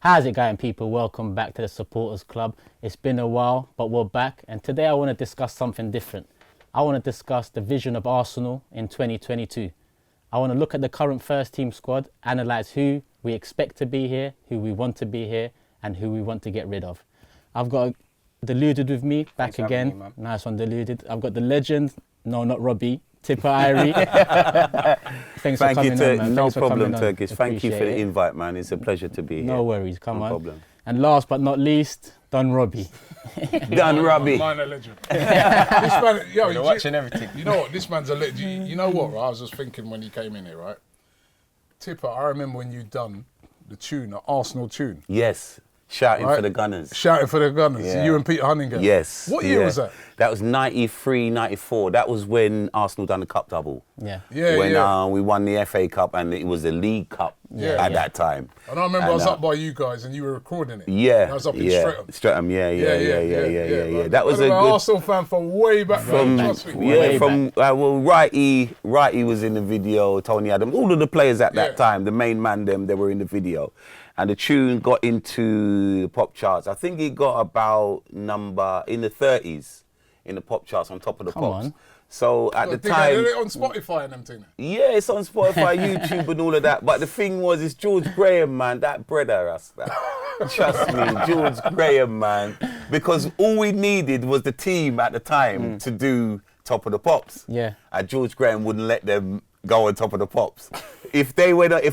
How's it going, people? Welcome back to the Supporters Club. It's been a while, but we're back. And today I want to discuss something different. I want to discuss the vision of Arsenal in 2022. I want to look at the current first team squad, analyse who we expect to be here, who we want to be here, and who we want to get rid of. I've got Deluded with me, back Thanks again. me, Nice one, Deluded. I've got the legend, no, not Robbie, Tippa, Irie. Thanks for coming on, man. No Thanks for problem, coming on. Turkish. Thank you for the Appreciate it. invite, man. It's a pleasure to be here. No worries, come on. No problem. And last but not least, Don Robbie. Done, Robbie. Mine a legend. This man, You're watching everything. You know what? This man's a legend. You know what? Right? I was just thinking when he came in here, right? Tipper, I remember when you done the tune, the Arsenal tune. Yes. Shouting Right? for the Gunners. Shouting for the Gunners. Yeah. You and Peter Hunningham. Yes. What year was that? That was 93, 94. That was when Arsenal done the cup double. Yeah. Yeah, when yeah. we won the FA Cup and it was the League Cup at that time. And I remember I was up by you guys and you were recording it. Yeah. And I was up in Streatham. Streatham, yeah. Like, That was I'm a an good... Arsenal fan from way back. Righty was in the video, Tony Adams, all of the players at that time, the main man, they were in the video. And the tune got into the pop charts. I think it got about number in the 30s in the pop charts, on top of the pops. On. So at the time... Is it on Spotify and them things? Yeah, it's on Spotify, YouTube and all of that. But the thing was, it's George Graham, man, that brother, Rasta. Trust me, George Graham, man. Because all we needed was the team at the time to do Top of the Pops. Yeah. And George Graham wouldn't let them go on Top of the Pops. If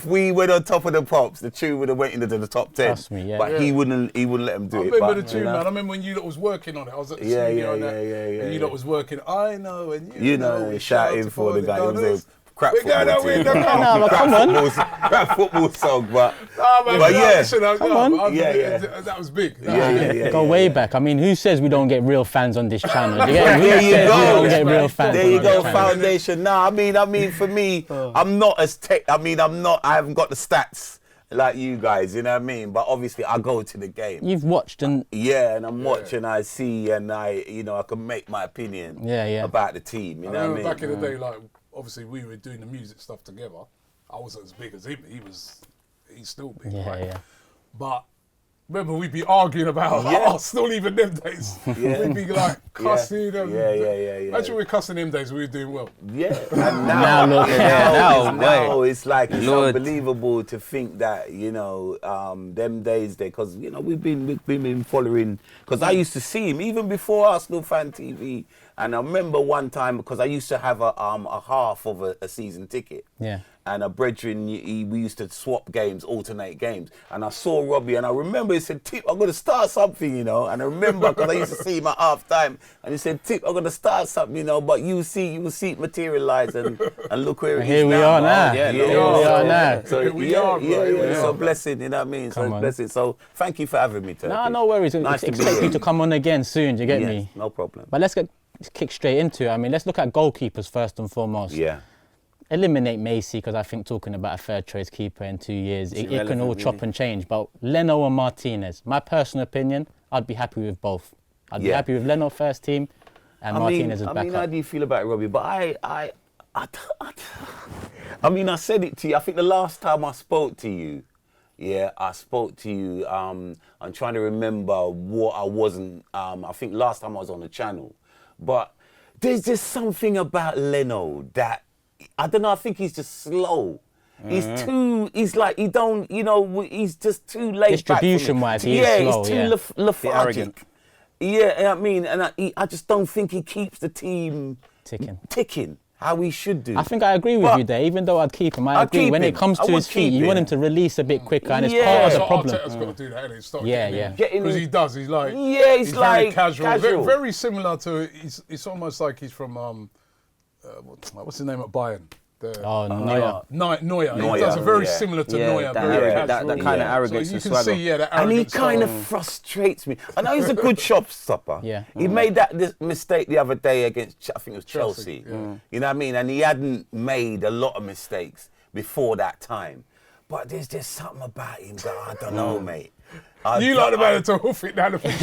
we went on Top of the Pops, the tune would have went into the top 10. Trust me, yeah. But he wouldn't let them do I it. remember the tune, man. I remember when you lot was working on it. I was at the studio and yeah. you lot was working. I know, and You know, shouting for the guy. It was a crap We got that football way, team. come on. Crap football song, but... But yeah. listen, Come on. That was big. That was big. Go way back. I mean, who says we don't get real fans on this channel? Do you get me? There Who you says go. we don't get real fans There on you this go, channel? foundation. Nah, I mean, for me, I'm not as I haven't got the stats like you guys, you know what I mean? But obviously, I go to the game. You've watched and... Yeah, and I'm watching, I see, and I can make my opinion about the team, you know what I mean? Back in the day, like, obviously, we were doing the music stuff together. I wasn't as big as him. He's still big, right? Yeah. But remember, we'd be arguing about Arsenal even them days. We'd be like cussing. Imagine we're cussing them days, we were doing well. Yeah, and now it's like it's unbelievable to think that them days there, because we've been following. Because I used to see him even before Arsenal Fan TV, and I remember one time because I used to have a half of a season ticket. Yeah. And a brethren, we used to swap games, alternate games. And I saw Robbie, and I remember he said, "Tip, I'm going to start something, And I remember because I used to see him at half time, and he said, "Tip, I'm going to start something, But you will see it materialise, and look where it is Here we are now. Yeah, here we are now. So it's a blessing, you know what I mean? So it's a blessing. So thank you for having me, Turkish. No worries. Nice to be Expect here. you to come on again soon. Do you get me? No problem. But let's kick straight into it. I mean, let's look at goalkeepers first and foremost. Yeah. Eliminate Macy, because I think talking about a fair choice keeper in 2 years, it can all chop really. and change. But Leno and Martinez, my personal opinion, I'd be happy with both. I'd be happy with Leno first team and Martinez as backup. How do you feel about it, Robbie? But I said it to you. I think the last time I spoke to you, I'm trying to remember what I wasn't. I think last time I was on the channel, but there's just something about Leno that I don't know. I think he's just slow. He's just too laid Distribution-wise, he is slow. He's too lethargic. Yeah, I mean, and I just don't think he keeps the team ticking how he should do. I think I agree with you there. Even though I'd keep him, I agree. When it comes to his feet, you want him to release a bit quicker, and it's part of the problem. Arteta's got to do that, innit? Start Yeah. Because he does. He's like, he's like very casual. Very similar to. It's almost like he's from what's his name at Bayern? Neuer. Neuer. He does a very similar to Neuer. Very casual. That kind of arrogance so you and can swagger. see, that And arrogance. he kind of frustrates me. I know he's a good shopstopper. Yeah. He made that mistake the other day against, I think it was Chelsea. Yeah. You know what I mean? And he hadn't made a lot of mistakes before that time. But there's just something about him that I don't know, mate. You like the man to hoof it down the pitch.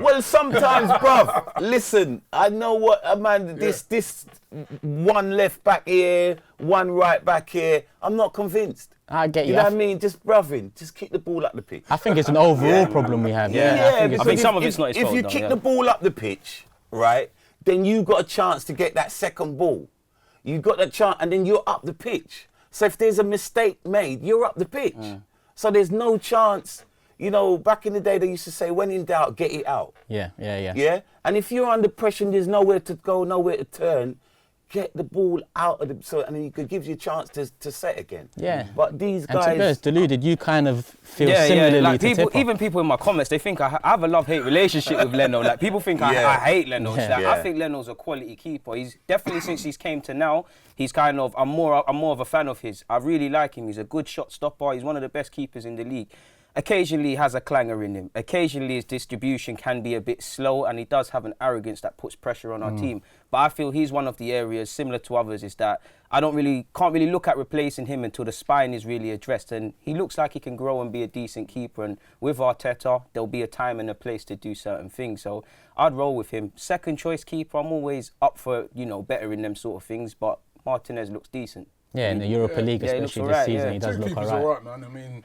Well, sometimes, bruv, listen, I know what, man, this one left back here, one right back here, I'm not convinced. I get you. You know what I mean? Just, bruv, just kick the ball up the pitch. I think it's an overall problem we have. Yeah, I think some of it's not his fault. If you kick the ball up the pitch, right, then you got a chance to get that second ball. You got that chance, and then you're up the pitch. So if there's a mistake made, you're up the pitch. So there's no chance. You know, back in the day, they used to say, when in doubt, get it out. Yeah. Yeah? And if you're under pressure and there's nowhere to go, nowhere to turn, get the ball out of the... and then it gives you a chance to set again. Yeah. But these guys... And to be honest, Deluded, you kind of feel similarly like to people, Tippa. even people in my comments, they think I have a love-hate relationship with Leno. Like, people think I hate Leno. Like, I think Leno's a quality keeper. He's definitely, since he's came to now, he's kind of... I'm more of a fan of his. I really like him. He's a good shot stopper. He's one of the best keepers in the league. Occasionally he has a clanger in him. Occasionally his distribution can be a bit slow, and he does have an arrogance that puts pressure on our team. But I feel he's one of the areas, similar to others, is that I can't really look at replacing him until the spine is really addressed. And he looks like he can grow and be a decent keeper. And with Arteta, there'll be a time and a place to do certain things. So I'd roll with him. Second choice keeper, I'm always up for, bettering them sort of things. But Martinez looks decent. Yeah, in the Europa League, especially this season, he does look all right. All right, man. I mean,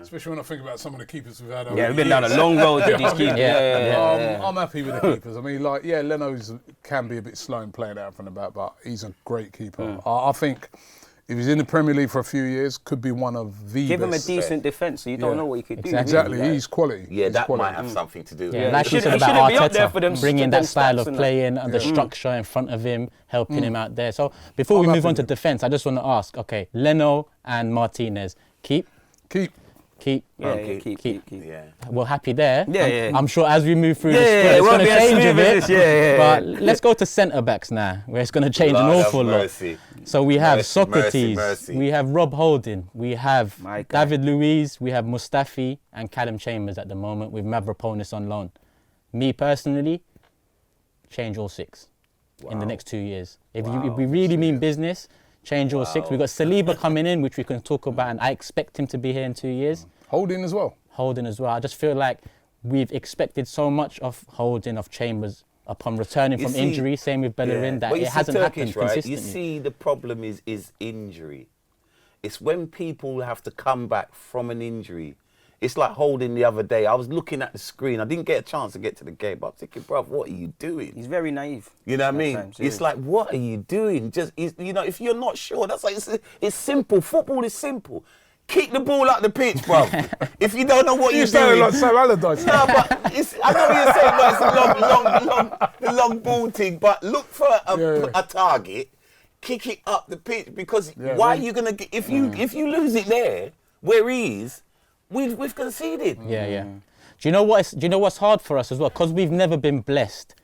especially when I think about some of the keepers we've had over we've been down a long road with these keepers. I'm happy with the keepers. I mean, Leno's can be a bit slow in playing out from the back, but he's a great keeper. I think if he's in the Premier League for a few years, could be one of the Give best. him a decent defence, so you don't know what he could do. Exactly, he's quality. Yeah, he's that quality. might have something to do with Yeah, it. like you said about Arteta, bringing that style of playing and the structure in front of him, helping him out there. So before we move on to defence, I just want to ask, okay, Leno and Martinez, keep. Keep. Yeah. We're happy there. Yeah. I'm sure as we move through the squad, it's going to change a bit. But let's go to centre-backs now, where it's going to change an awful lot. So we have Socrates, we have Rob Holding, we have David Luiz, we have Mustafi and Callum Chambers at the moment with Mavropanos on loan. Me personally, change all six in the next 2 years. If we really mean business, change all six. We've got Saliba coming in, which we can talk about, and I expect him to be here in 2 years. Holding as well. I just feel like we've expected so much of Holding, of Chambers, upon returning from injury, same with Bellerin, that it hasn't happened consistently. You see, the problem is injury. It's when people have to come back from an injury. It's like Holding the other day. I was looking at the screen. I didn't get a chance to get to the game, but I'm thinking, bruv, what are you doing? He's very naive. You know what I mean? It's like, what are you doing? If you're not sure, that's like, it's simple. Football is simple. Kick the ball up the pitch, bruv. If you don't know what you're doing. Like Sam Allardyce. No, but I know what you're saying, but it's a long ball thing. But look for a target, kick it up the pitch, because why are you gonna get if you lose it there where he is, we've conceded. Yeah. Do you know what's hard for us as well? Because we've never been blessed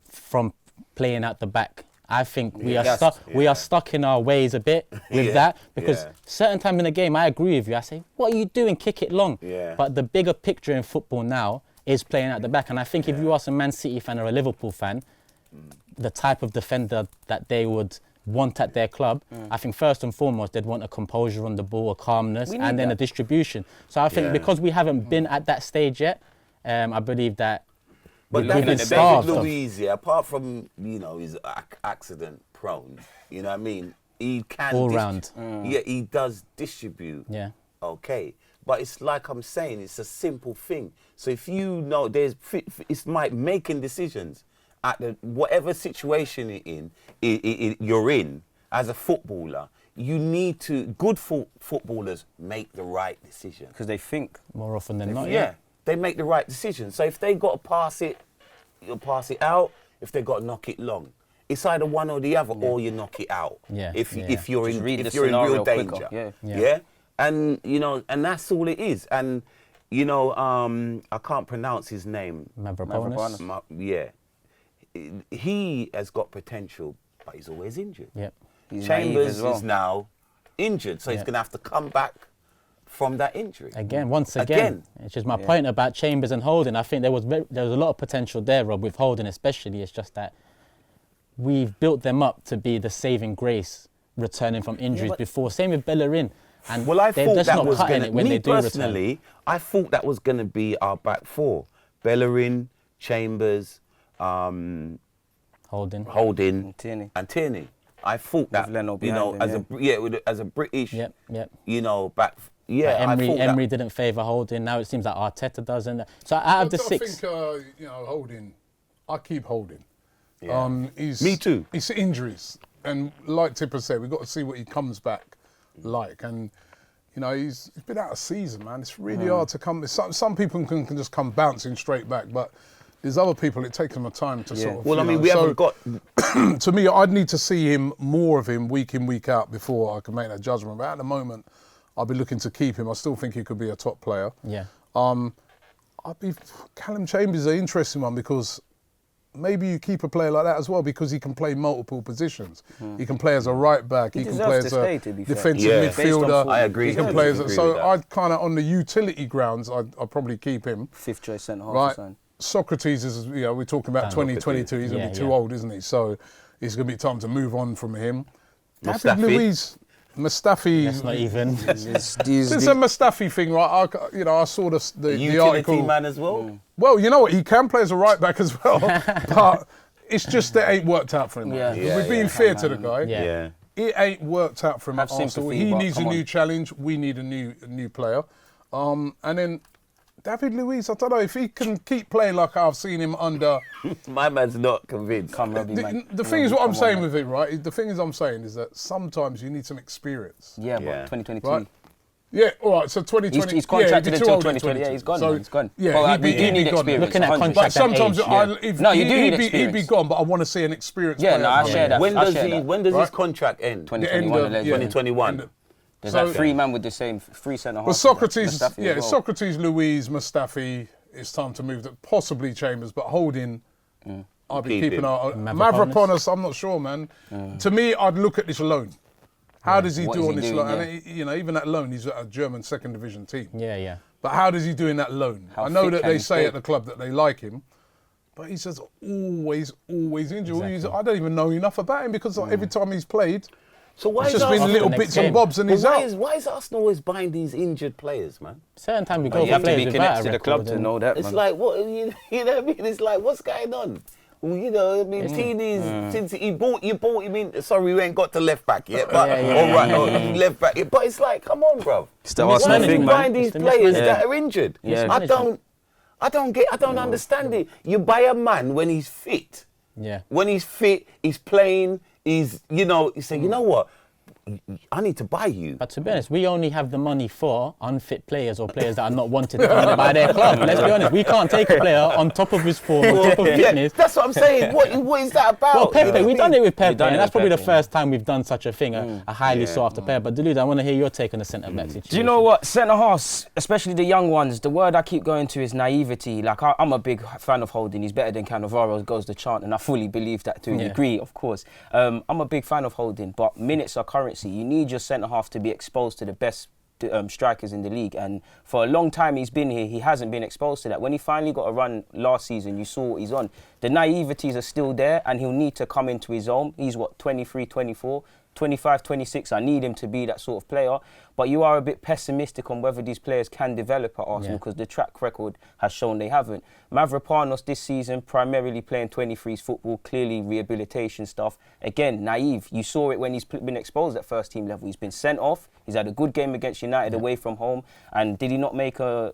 from playing out the back. I think we are stuck in our ways a bit with that, because certain times in the game, I agree with you. I say, what are you doing? Kick it long. Yeah. But the bigger picture in football now is playing at the back. And I think if you ask a Man City fan or a Liverpool fan, the type of defender that they would want at their club, I think first and foremost, they'd want a composure on the ball, a calmness, and then a distribution. So I think because we haven't been at that stage yet, I believe that But David Luiz, apart from, he's accident prone, you know what I mean? He can... All round. Yeah, he does distribute. Yeah. Okay. But it's like I'm saying, it's a simple thing. So if you know, it's like making decisions at whatever situation you're in as a footballer. You need to, good footballers make the right decision. Because they think. More often than not, They make the right decision. So if they got to pass it, you'll pass it out. If they got to knock it long, it's either one or the other, or you knock it out. Yeah. If you're in quicker. real danger. Yeah. And and that's all it is. And I can't pronounce his name. Mavropanos. He has got potential, but he's always injured. Yeah. Chambers is now injured, so he's going to have to come back from that injury. Once again. It's just my point about Chambers and Holding. I think there was a lot of potential there, Rob, with Holding especially. It's just that we've built them up to be the saving grace returning from injuries before. Same with Bellerin. And Well, I they're thought just that not was cutting going it when they do return. personally, I thought that was going to be our back four. Bellerin, Chambers, Holding. and Tierney. I thought that, Leno you know, behind him, as a British, Yep. you know, back. Yeah, Emery didn't favour Holding. Now it seems like Arteta doesn't. So out of the six, I think you know, Holding. I keep Holding. Yeah. Me too. It's injuries, and like Tippa said, we've got to see what he comes back like. And you know, he's been out of season, man. It's really hard to come. Some people can just come bouncing straight back, but there's other people. It takes them a time to sort of. Well, I mean, we haven't got. To me, I'd need to see more of him week in, week out before I can make that judgment. But at the moment, I'll be looking to keep him. I still think he could be a top player. yeah. Callum Chambers is an interesting one because maybe you keep a player like that as well because he can play multiple positions. He can play as a right back. He can play as a defensive midfielder. I agree. He can play so I'd kind of on the utility grounds. I'd probably keep him. Fifth choice centre half. Right. Socrates is, you know, we're talking about 2022. He's going to be too old, isn't he? So it's going to be time to move on from him. David Luiz. Mustafi. That's not even. It's a Mustafi thing, right? I saw the article. Man as well. Well, you know what? He can play as a right back as well, but it's just that it ain't worked out for him. Yeah. If we're being fair to the guy. Yeah. It ain't worked out for him at Arsenal. sympathy, He but needs a come new on. challenge. We need a new player. And then David Luiz, I don't know if he can keep playing like I've seen him under. My man's not convinced. Come, Robbie, man. The thing is, what I'm saying with him, right? The thing is, I'm saying is that sometimes you need some experience. Yeah, but Yeah. 2022. Right? Yeah, all right. So 2020. He's contracted yeah, he'd be too until old in 2020. Yeah, he's gone. So, He's gone. Yeah, Well, he'd be we do need gone. experience. Looking at 100%. contract But and sometimes, age, No, you do need he'd be experience. gone. But I want to see an experienced Yeah, player. no, I share that. When I does share he? that. When does his Right. contract end? 2021. end of- 2021. There's So- like three men with the same three centre half. But Socrates, Mustafi as well. Socrates, Luiz, Mustafi. It's time to move. Possibly Chambers, but Holding. I'll be Keep keeping him. an eye. Mavropanos, I'm not sure, man. To me, I'd look at this loan. How does he What do is on he this doing, loan? yeah. And you know, even that loan, he's at a German second division team. Yeah. But how does he do in that loan? How I know fit that can they he say stay? at the club that they like him, but he's just always injured. Exactly. I don't even know enough about him because every time he's played, So why it's is just been Arsenal, little next bits game. and bobs and but he's why out. is Arsenal always buying these injured players, man? Certain time we go You for have to players be without connected a to the record club to and- know that, It's man. like what you know what I mean? It's like what's going on? Well, you know, I mean, Tini's since you bought him in. Sorry, we ain't got to left back yet, but left back. But it's like, come on, bro. It's the Why Arsenal are you thing, buying man. these the players mismanagement. that are injured? Yeah. I don't understand it. You buy a man when he's fit. Yeah. When he's fit, he's playing. He's, you know, you say, you know what? I need to buy you. But to be honest, we only have the money for unfit players or players that are not wanted by their club. Let's be honest, we can't take a player on top of his form, on top of fitness. That's what I'm saying. What is that about? Well, Pepe, we've done it with Pepe, done it and that's with probably the Pepe, first time we've done such a thing, a highly sought after player. But Deluded, I want to hear your take on the centre back situation. Do you know what? Centre halves, especially the young ones, the word I keep going to is naivety. Like, I'm a big fan of Holding. He's better than Cannavaro, goes the chant, and I fully believe that to a degree, of course. I'm a big fan of Holding, but minutes are currency. You need your centre half to be exposed to the best strikers in the league, and for a long time he's been here, he hasn't been exposed to that. When he finally got a run last season, you saw what he's on. The naiveties are still there, and he'll need to come into his own. He's 23, 24, 25, 26. I need him to be that sort of player. But you are a bit pessimistic on whether these players can develop at Arsenal because the track record has shown they haven't. Mavropanos this season, primarily playing 23s football, clearly rehabilitation stuff. Again, naive. You saw it when he's been exposed at first team level. He's been sent off. He's had a good game against United away from home. And did he not make a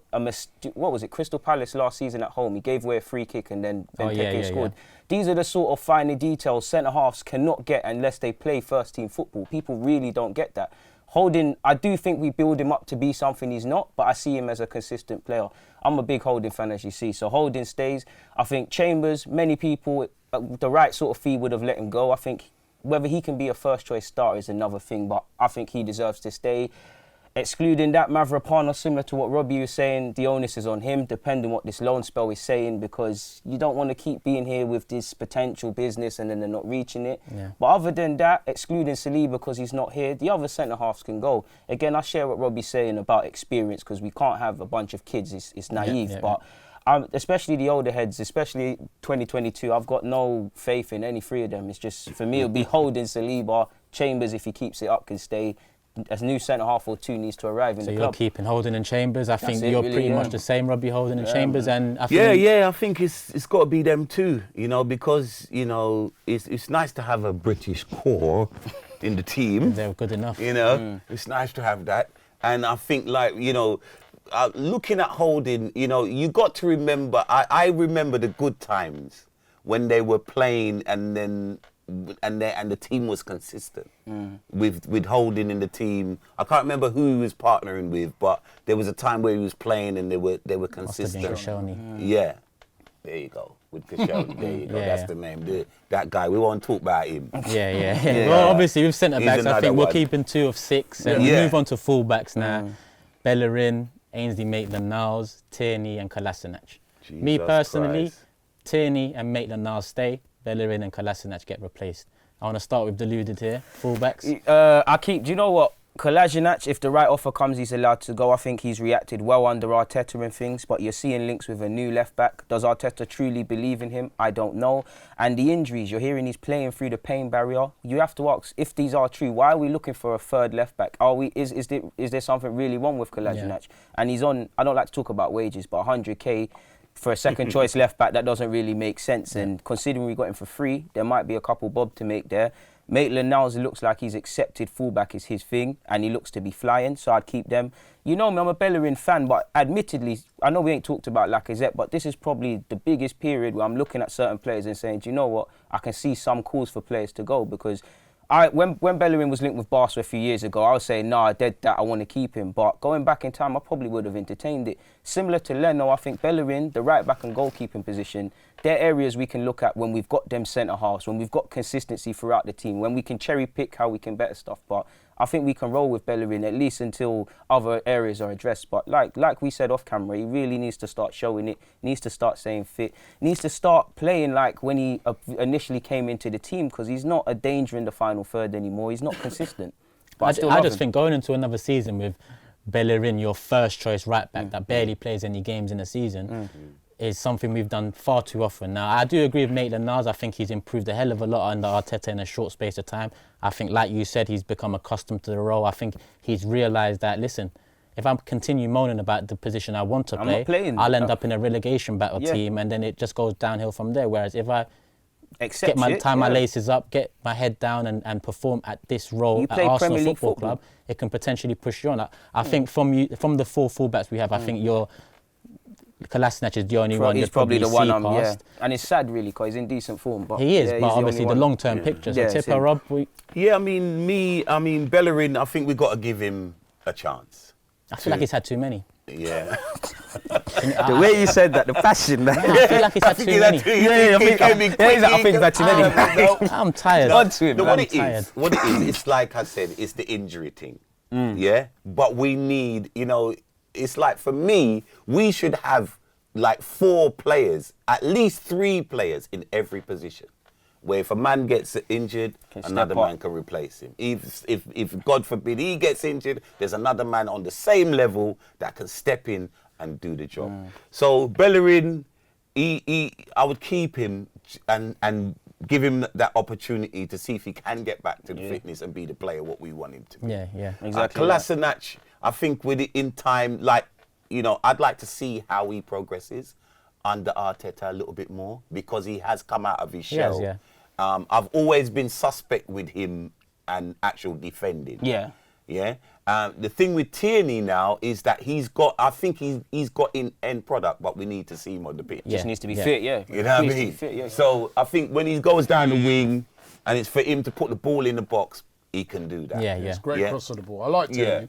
what was it, Crystal Palace last season at home? He gave away a free kick and then Benteke scored. These are the sort of finer details centre-halves cannot get unless they play first-team football. People really don't get that. Holding, I do think we build him up to be something he's not, but I see him as a consistent player. I'm a big Holding fan, as you see. So Holding stays. I think Chambers, many people, the right sort of fee would have let him go. I think whether he can be a first-choice starter is another thing, but I think he deserves to stay. Excluding that, Mavropanos, similar to what Robbie was saying, the onus is on him, depending what this loan spell is saying, because you don't want to keep being here with this potential business and then they're not reaching it. Yeah. But other than that, excluding Saliba because he's not here, the other centre-halves can go. Again, I share what Robbie's saying about experience, because we can't have a bunch of kids. It's naive, but especially the older heads, especially 2022, I've got no faith in any three of them. It's just, for me, it'll be Holding, Saliba, Chambers, if he keeps it up, can stay. a new centre half or two needs to arrive in So the you're club. keeping Holding and Chambers. I think it, you're really, pretty yeah. much the same, Robbie, Holding and Chambers. And I think I think it's got to be them too, you know, because, you know, it's nice to have a British core in the team. they're good enough. You know, it's nice to have that. And I think, like, you know, looking at Holding, you know, you got to remember, I remember the good times when they were playing and the team was consistent with Holding in the team. I can't remember who he was partnering with, but there was a time where he was playing and they were consistent. Yeah, there you go. With Koscielny, there you go. That's the name. That guy. We won't talk about him. Yeah. Well, obviously with centre backs, I think we're keeping 2 of 6, and we move on to full backs now. Bellerin, Ainsley Maitland-Niles, Tierney, and Kolasinac. Me personally, Tierney and Maitland-Niles stay. Bellerin and Kolasinac get replaced. I want to start with Deluded here, fullbacks. Do you know what? Kolasinac, if the right offer comes, he's allowed to go. I think he's reacted well under Arteta and things, but you're seeing links with a new left-back. Does Arteta truly believe in him? I don't know. And the injuries, you're hearing he's playing through the pain barrier. You have to ask, if these are true, why are we looking for a third left-back? Is there something really wrong with Kolasinac? Yeah. And he's on, I don't like to talk about wages, but 100k for a second choice left back, that doesn't really make sense. And considering we got him for free, there might be a couple bob to make there. Maitland-Niles, it looks like he's accepted fullback is his thing, and he looks to be flying, so I'd keep them. You know me, I'm a Bellerin fan, but admittedly, I know we ain't talked about Lacazette, but this is probably the biggest period where I'm looking at certain players and saying, do you know what, I can see some calls for players to go, because when Bellerin was linked with Barca a few years ago, I was saying, nah, dead that, I want to keep him. But going back in time, I probably would have entertained it. Similar to Leno, I think Bellerin, the right back and goalkeeping position, they're areas we can look at when we've got them centre halves, when we've got consistency throughout the team, when we can cherry pick how we can better stuff. But I think we can roll with Bellerin at least until other areas are addressed. But like we said off camera, he really needs to start showing it, needs to start staying fit, needs to start playing like when he initially came into the team, because he's not a danger in the final third anymore. He's not consistent. But I just think going into another season with Bellerin, your first choice right back that barely plays any games in a season, is something we've done far too often. Now, I do agree with Maitland-Niles. I think he's improved a hell of a lot under Arteta in a short space of time. I think, like you said, he's become accustomed to the role. I think he's realised that, listen, if I continue moaning about the position I want to play, I'll end up in a relegation battle team, and then it just goes downhill from there. Whereas if I tie my laces up, get my head down and perform at this role at Arsenal Football Club, it can potentially push you on. I think from the 4 fullbacks we have, I think Kolasinac is the only one. He's probably the one and it's sad really, because he's in decent form. But he is, but obviously the long-term picture. So Tippa, Rob, I mean Bellerin, I think we've got to give him a chance. I feel like he's had too many. Yeah. The way you said that, the passion, man. I feel like he's had too many. I think he's had too many. I'm tired. What it is, it's like I said, it's the injury thing. Yeah? But we need, you know, it's like for me, we should have like 4 players, at least 3 players in every position. Where if a man gets injured, another man can replace him. If God forbid he gets injured, there's another man on the same level that can step in and do the job. So Bellerin, I would keep him and give him that opportunity to see if he can get back to the fitness and be the player what we want him to be. Yeah, exactly. Kolasinac, I think with it in time, like, you know, I'd like to see how he progresses under Arteta a little bit more, because he has come out of his shell. I've always been suspect with him and actual defending. The thing with Tierney now is that I think he's got in end product, but we need to see him on the pitch. Just needs to be fit, You know what I mean? So I think when he goes down the wing and it's for him to put the ball in the box, he can do that. It's great cross of the ball. I like Tierney.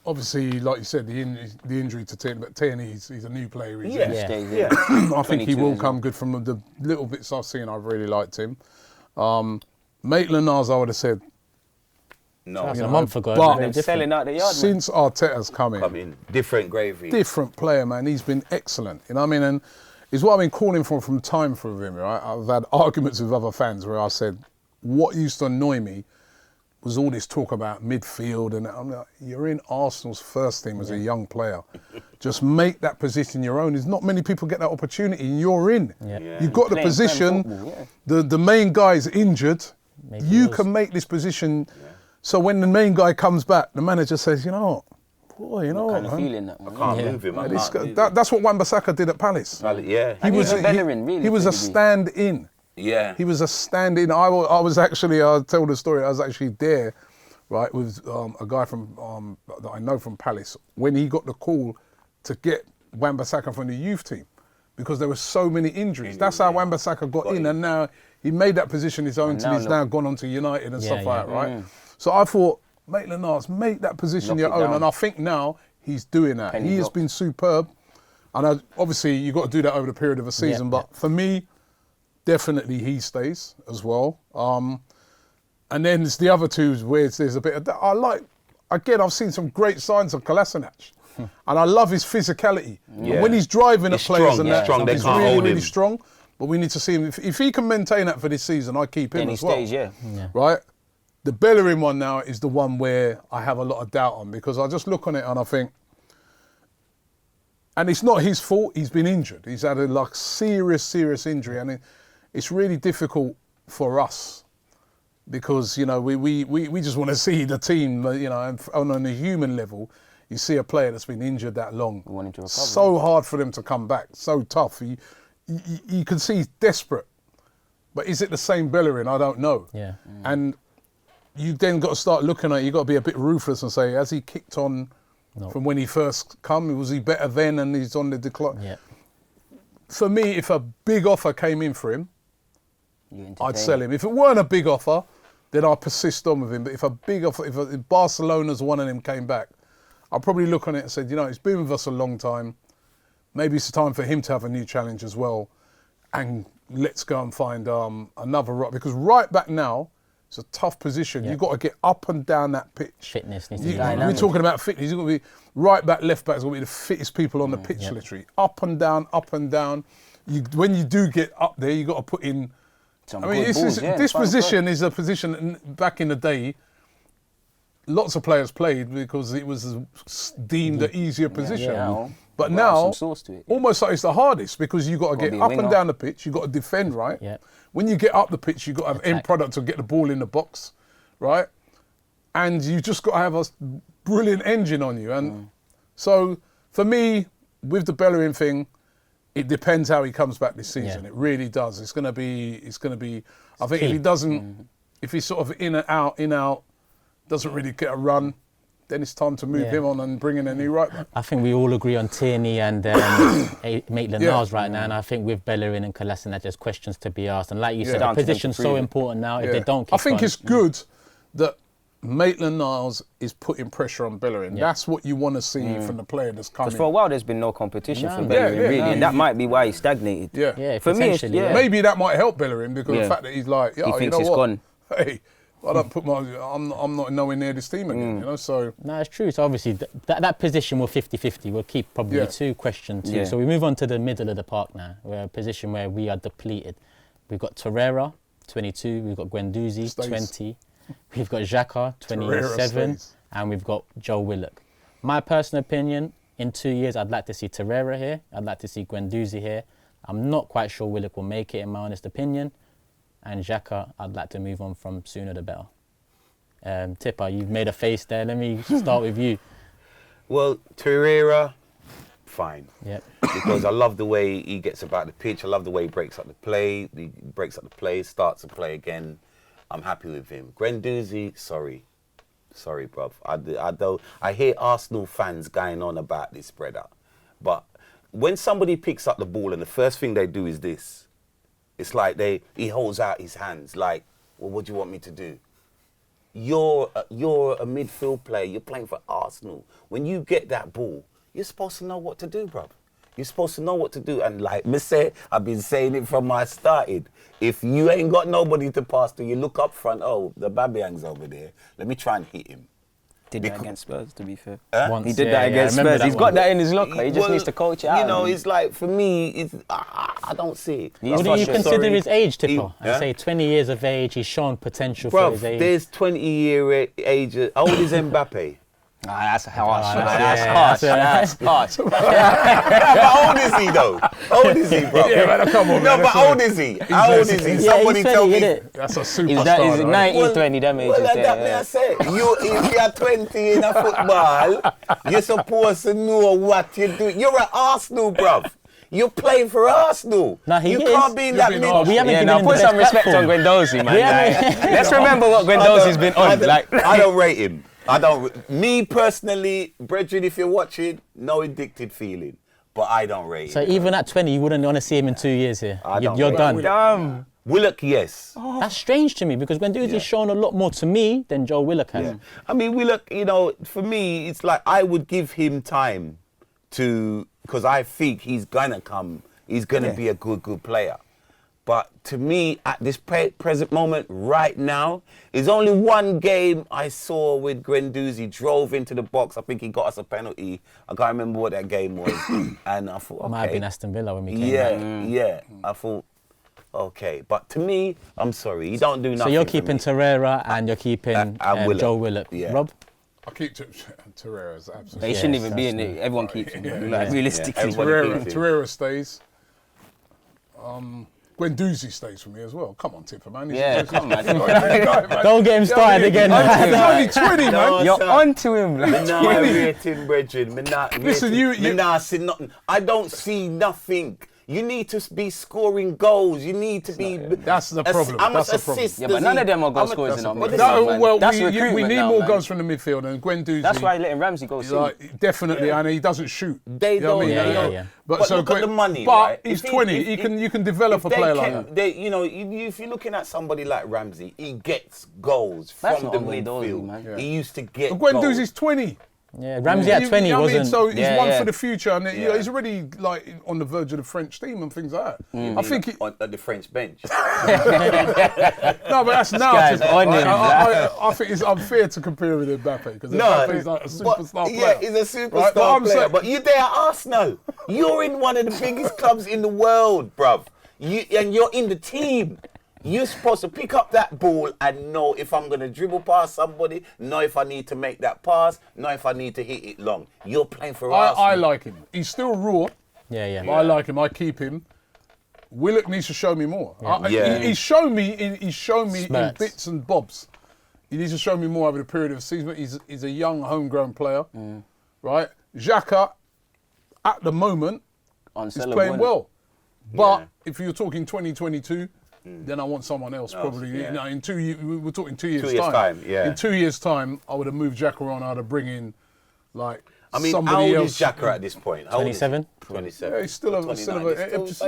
Obviously, like you said, the injury to Tierney, but Tierney, he's a new player. I think he will come good from the little bits I've seen. I've really liked him. Maitland-Niles, I would have said, no, a month ago. But selling out the yard, since Arteta's come in, different gravy. Different player, man. He's been excellent. You know what I mean? And it's what I've been calling for from time for him, right? I've had arguments with other fans where I said, what used to annoy me was all this talk about midfield, and I'm like, you're in Arsenal's first team as a young player. Just make that position your own. There's not many people get that opportunity, and you're in. You've got the position. The main guy's injured. You can make this position So when the main guy comes back, the manager says, you know what, boy, you know what, Kind of man. feeling that, man. I can't move him. That's what Wan-Bissaka did at Palace. Yeah. He was Bellerin, really. He was a stand-in. Yeah. He was a stand-in. I was actually, I'll tell the story, I was actually there, right, with a guy from that I know from Palace, when he got the call to get Wan-Bissaka from the youth team, because there were so many injuries. That's how Wan-Bissaka got in, and now he made that position his own, and he's now gone on to United and stuff like that, right? So I thought, Maitland-Niles, make that position your own, and I think now he's doing that. He has been superb, and obviously you've got to do that over the period of a season, but for me, definitely he stays as well. And then there's the other two where there's a bit of that. I've seen some great signs of Kolasinac. And I love his physicality. And when he's driving at players and that, he's really, really strong. But we need to see him. If he can maintain that for this season, I keep him as well. Right? The Bellerin one now is the one where I have a lot of doubt on, because I just look on it and I think, and it's not his fault, he's been injured. He's had a serious injury, and it's really difficult for us, because, you know, we just want to see the team, you know, and on a human level, you see a player that's been injured that long. We want him to recover. So hard for them to come back, so tough. You can see he's desperate. But is it the same Bellerin? I don't know. Yeah. And you then got to start looking at it, you've got to be a bit ruthless and say, has he kicked on from when he first come? Was he better then and he's on the decline? Yeah. For me, if a big offer came in for him, I'd sell him. If it weren't a big offer, then I'd persist on with him. But if a big offer, if Barcelona's one of them came back, I'd probably look on it and say, you know, he's been with us a long time. Maybe it's time for him to have a new challenge as well. And let's go and find another right. Because right back now, it's a tough position. You've got to get up and down that pitch. Fitness needs to be dynamic. We're talking about fitness. You've got to be right back, left back. It's got to be the fittest people on the pitch, literally. Up and down, up and down. When you do get up there, you've got to put in... this position is a position, back in the day, lots of players played because it was deemed an easier position. But now, almost like it's the hardest, because you've got to get up and down the pitch, you've got to defend, right? Yeah. When you get up the pitch, you've got to have end product to get the ball in the box, right? And you just got to have a brilliant engine on you. And so, for me, with the Bellerin thing, it depends how he comes back this season. It really does. It's going to be, I think if he doesn't, if he's sort of in out, doesn't really get a run, then it's time to move him on and bring in a new right back. I think we all agree on Tierney and Maitland-Niles right now, and I think with Bellerin and Kolasinac, there's questions to be asked. And like you said, the position's so important now. If they don't kick I think it's good that Maitland-Niles is putting pressure on Bellerin. That's what you want to see from the player that's coming. Because for a while there's been no competition for Bellerin, really, and that might be why he stagnated. Yeah, for me, maybe that might help Bellerin, because the fact that he's like, he thinks it's what? gone. Hey, I don't put I'm not nowhere near this team again, you know. So no, it's true. So obviously that position will 50-50. We'll keep probably two questions too. So we move on to the middle of the park now. We're a position where we are depleted. We've got Torreira, 22. We've got Guendouzi, 20. We've got Xhaka, 27, and we've got Joe Willock. My personal opinion: in 2 years, I'd like to see Torreira here. I'd like to see Guendouzi here. I'm not quite sure Willock will make it, in my honest opinion. And Xhaka, I'd like to move on from sooner the better. Tippa, you've made a face there. Let me start with you. Well, Torreira, fine. Yep. Because I love the way he gets about the pitch. I love the way he breaks up the play. He breaks up the play, starts to play again. I'm happy with him. Guendouzi, sorry, bruv. I hear Arsenal fans going on about this, brother. But when somebody picks up the ball and the first thing they do is this, it's like he holds out his hands like, well, what do you want me to do? You're a midfield player. You're playing for Arsenal. When you get that ball, you're supposed to know what to do, bruv. You're supposed to know what to do. And like me say, I've been saying it from I started. If you ain't got nobody to pass to, you look up front, oh, the Babiang's over there. Let me try and hit him. Did that against Spurs, to be fair. Once, he did that against Spurs. He's got that in his locker. He just needs to coach it out. You know, it's like, for me, I don't see it. What do you consider his age, Tippa? I say 20 years of age, he's shown potential for his age. There's 20-year age. How old is Mbappe? That's harsh. That's Harsh. But how old is he though? How old is he, bro? Yeah, man, come on, No, man. but how old is he? How old is he? Yeah, Somebody he's 20, tell me. innit? That's a He's superstar. though. 19, 20, them ages Well, there. that me I say. If you're 20 in a football, you're supposed to know what you're doing. You're at Arsenal, bruv. You're playing for Arsenal. Nah, he you is. can't be in that been mid. Arsenal. We haven't given Now him put the some best respect on platform. Guendouzi, man. We haven't- Like, let's remember what Guendouzi's been on. I don't rate him. I don't. Me personally, brethren, if you're watching, no addicted feeling. But I don't rate So him. even at 20, you wouldn't want to see him in 2 years here. I don't You're rate done. Damn. Willock, yes. That's strange to me because Guendouzi's shown a lot more to me than Joe Willock has. Yeah. I mean, Willock, for me, it's like I would give him time because I think he's gonna come. He's gonna be a good player. But to me, at this present moment, right now, there's only one game I saw with Guendouzi drove into the box. I think he got us a penalty. I can't remember what that game was. And I thought, okay. Might have been Aston Villa when we came back. Yeah. I thought, okay. But to me, I'm sorry, he don't do nothing. So you're for keeping me. Torreira and you're keeping Willock. Joe Willock. Yeah. Rob? I keep Torreira's absolutely. They shouldn't even be in it. Everyone keeps him. Like, realistically. everybody keeps him. Torreira stays. Guendouzi stays for me as well. Come on, Tippa, man. Yeah, come on. Don't get him started again. He's only 20, man. You're onto him. Me Like, nah rate him, brethren. Me not Listen, rate him. you- Me nah see nothing. I don't see nothing. You need to be scoring goals. You need to be. That's the problem. How much That's the problem. assists Yeah, does but none he- of them are goal how much- scorers in our But midfield, listen, man. Well, That's we recruitment need now, more man. goals from the midfield, and Guendouzi. That's why letting Ramsey go. He's like, definitely, and he doesn't shoot. They You know what I don't. mean? they Yeah, don't. yeah. But look at the money, But right? he's If 20. if- You can develop a if they player like can- that. if you're looking at somebody like Ramsey, he gets goals That's from not the on Guendouzi, midfield. man. Yeah. He used to get But goals. Guendouzi's 20. Yeah, Ramsey at 20 you know what I mean? wasn't. So he's Yeah, one yeah. for the future, and you know, Yeah. he's already like on the verge of the French team and things like that. I think he, at the French bench. no, but that's now. guy's Tippa. on him, I think it's unfair to compare with Mbappe because Mbappe's like a superstar player. Yeah, he's a superstar Right, but I'm player. saying- But you're there at Arsenal. You're in one of the biggest clubs in the world, bruv. And you're in the team. You're supposed to pick up that ball and know if I'm going to dribble past somebody, know if I need to make that pass, know if I need to hit it long. You're playing for Arsenal. I like him. He's still raw. Yeah. But I like him. I keep him. Willock needs to show me more. Yeah. He's shown me in Spurts. bits and bobs. He needs to show me more over the period of the season. He's a young, homegrown player, right? Xhaka, at the moment, is playing well. But if you're talking 2022, then I want someone else probably. yeah. You know, in 2 years, we're talking 2 years' 2 years' time, yeah. In 2 years' time, I would have moved Xhaka on. I'd have bring in like I mean, somebody how old else. is Xhaka at this point? How old is he? 27? 27. Yeah, he's still Or a 29.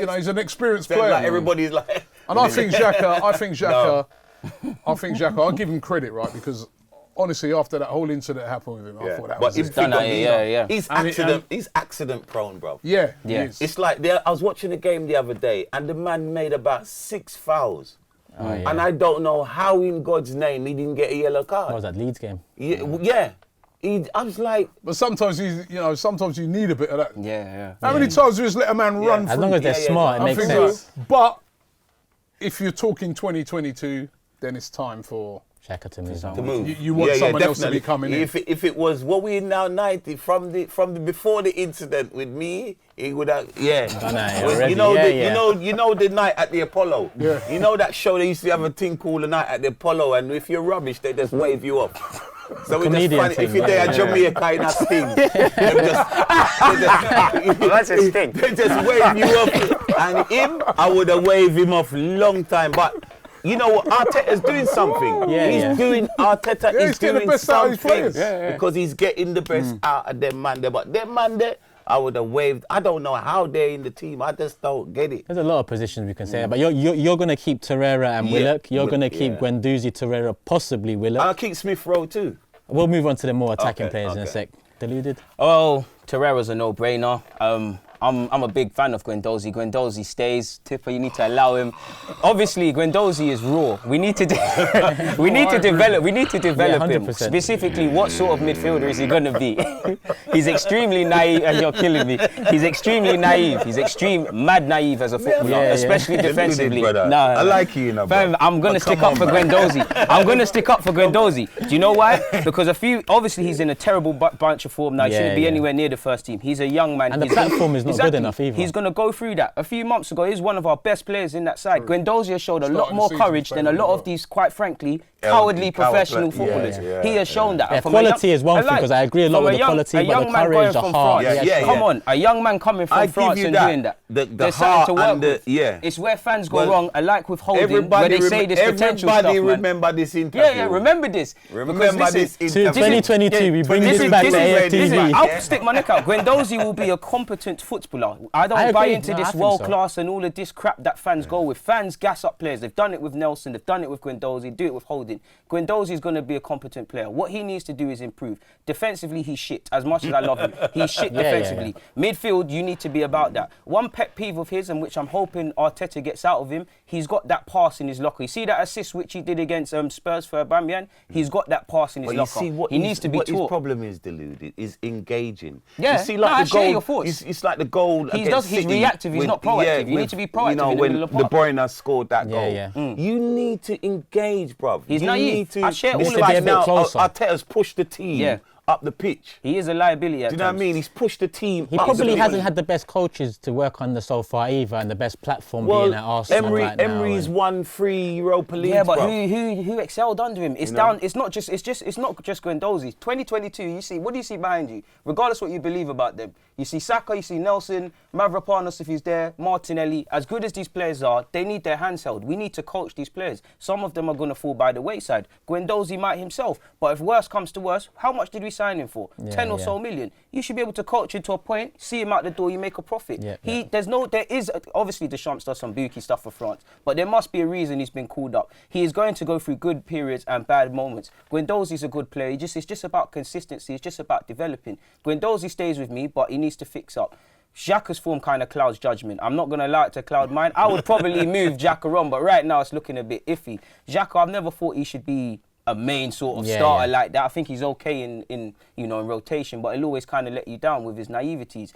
you know, he's an experienced Then, player. like, man. everybody's like. And I think Xhaka, I'll give him credit, right? Because honestly, after that whole incident happened with him, I thought that But was if it. done that, he- yeah. He's accident prone, bro. Yeah, Yeah. he is. It's like I was watching a game the other day, and the man made about 6 fouls. Oh, yeah. And I don't know how in God's name he didn't get a yellow card. What was that Leeds game? Yeah. I was like, But sometimes sometimes you need a bit of that. Yeah. How many times do you just let a man run As through? long as they're Yeah, yeah, smart, yeah. it makes I sense. think so. But if you're talking 2022, then it's time for. Xhaka to move to on. move. You want someone else to be definitely. coming in. If it was what we now 90 from the before the incident with me, he would have Done that, Well, already. you know Yeah. you know the night at the Apollo. Yeah. You know that show they used to have a thing called the night at the Apollo, and if you're rubbish, they just wave you off. So we just Comedian find if thing, you're there right? at Jamaica in a sting, That's a sting. they just wave you off. And him, I would have waved him off long time. But you know what? Arteta's doing something. Yeah, he's yeah. doing Arteta Yeah, is he's getting doing the best out of his something players. Yeah. because he's getting the best out of them man there. But them man there, I would have waved. I don't know how they're in the team. I just don't get it. There's a lot of positions we can say, but you're going to keep Torreira and Yeah, Willock. You're going to keep yeah. Guendouzi, Torreira, possibly Willock. I'll keep Smith Rowe too. We'll move on to the more attacking Okay, players in a okay. sec. Deluded. Oh, Torreira's a no-brainer. I'm a big fan of Guendouzi. Guendouzi stays. Tippa, you need to allow him. Obviously, Guendouzi is raw. We need to develop him. 100%. Specifically, what sort of midfielder is he going to be? He's extremely naive, and you're killing me. He's extremely naive. He's mad naive as a footballer, especially defensively. I like you, fam, I'm going to stick up for Guendouzi. I'm going to stick up for Guendouzi. Do you know why? Because obviously he's in a terrible bunch of form now. He shouldn't be anywhere near the first team. He's a young man. And the platform is not good enough either. He's going to go through that. A few months ago, he's one of our best players in that side. Guendouzi has showed a lot more courage than a lot of these, quite frankly, cowardly professional footballers. He has shown that. Quality is one thing, because I agree a lot with the quality, but the courage, the heart. Come on, a young man coming from France and doing that. The heart and the, it's where fans go wrong, like with Holding, where they say this potential stuff, Everybody remember this interview. Remember this. Remember this interview. 2022, we bring this back to AFTV. I'll stick my neck out. Guendouzi will be a competent footballer. I don't buy into this world class and all of this crap that fans go with. Fans gas up players. They've done it with Nelson. They've done it with Guendouzi. Do it with Holding. Guendouzi is going to be a competent player. What he needs to do is improve. Defensively, he's shit. As much as I love him, he's shit defensively. Midfield, you need to be about that. One pet peeve of his, and which I'm hoping Arteta gets out of him, he's got that pass in his locker. You see that assist which he did against Spurs for Aubameyang? He's got that pass in his locker. He needs to be taught. What his problem is, Deluded, is engaging. Yeah, you see, like the goal. Your thoughts. It's like the goal. He's reactive. He's not proactive. You need to be proactive. You know, when De Bruyne scored that goal, you need to engage, bruv. He's naive. I share all of that. Like now, Arteta's pushed the team up the pitch. He is a liability at Do you know what I mean? He's pushed the team. He probably hasn't had the best coaches to work under so far either, and the best platform being at Arsenal right now. Emery's won 3 Europa Leagues. Yeah, but who excelled under him? It's down. It's not just Guendouzi. 2022. You see, what do you see behind you? Regardless what you believe about them, you see Saka, you see Nelson, Mavropanos if he's there, Martinelli. As good as these players are, they need their hands held. We need to coach these players. Some of them are going to fall by the wayside. Guendouzi might himself, but if worse comes to worse, how much did we sign him for? 10 or so million. You should be able to coach him to a point, see him out the door, you make a profit. There is obviously Deschamps does some bookie stuff for France, but there must be a reason he's been called up. He is going to go through good periods and bad moments. Guendouzi's a good player. It's just about consistency. It's just about developing. Guendouzi stays with me, but he needs to fix up. Xhaka's form kind of clouds judgment. I'm not going to allow it to cloud mine. I would probably move Xhaka on, but right now it's looking a bit iffy. Xhaka, I've never thought he should be a main sort of starter like that. I think he's okay in rotation, but he'll always kind of let you down with his naiveties.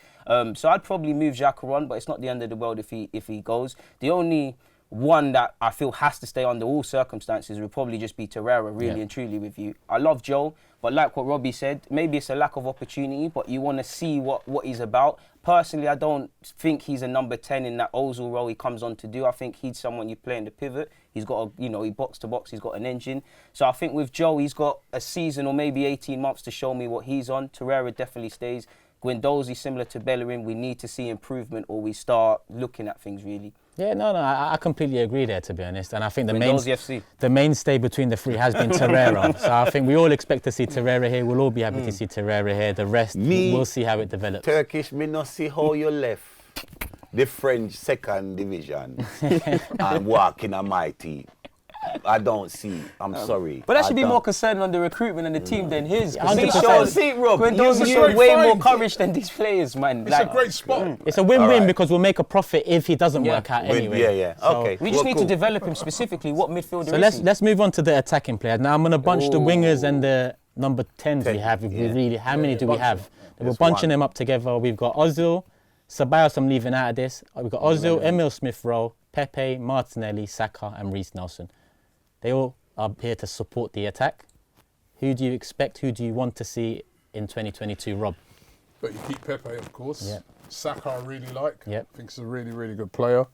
So I'd probably move Xhaka on, but it's not the end of the world if he goes. The only one that I feel has to stay under all circumstances would probably just be Torreira, really and truly with you. I love Joe, but like what Robbie said, maybe it's a lack of opportunity, but you want to see what he's about. Personally, I don't think he's a number 10 in that Ozil role he comes on to do. I think he's someone you play in the pivot. He's got he box to box, he's got an engine. So I think with Joe, he's got a season or maybe 18 months to show me what he's on. Torreira definitely stays. Guendouzi, similar to Bellerin, we need to see improvement or we start looking at things really. Yeah, no, I completely agree there, to be honest. And I think the mainstay between the three has been Torreira. So I think we all expect to see Torreira here. We'll all be happy to see Torreira here. The rest, we'll see how it develops. Turkish, me not see how you left the French second division and walking a mighty. I don't see. I'm sorry. But that should be more concerned on the recruitment and the team than his. He showed, Rob. Guendouzi showed way more courage than these players, man. It's a great spot. It's a win-win because we'll make a profit if he doesn't work out anyway. Yeah. So okay. We just need to develop him specifically. What midfielder is he? Let's move on to the attacking players. Now I'm going to bunch the wingers and the number 10s we have. How many do we have? We're bunching them up together. We've got Ozil, Ceballos. I'm leaving out of this. We've got Ozil, Emil Smith-Rowe, Pepe, Martinelli, Saka, and Reece Nelson. They all are here to support the attack. Who do you expect, who do you want to see in 2022, Rob? But you keep Pepe, of course. Yep. Saka I really like. Yep. I think he's a really, really good player.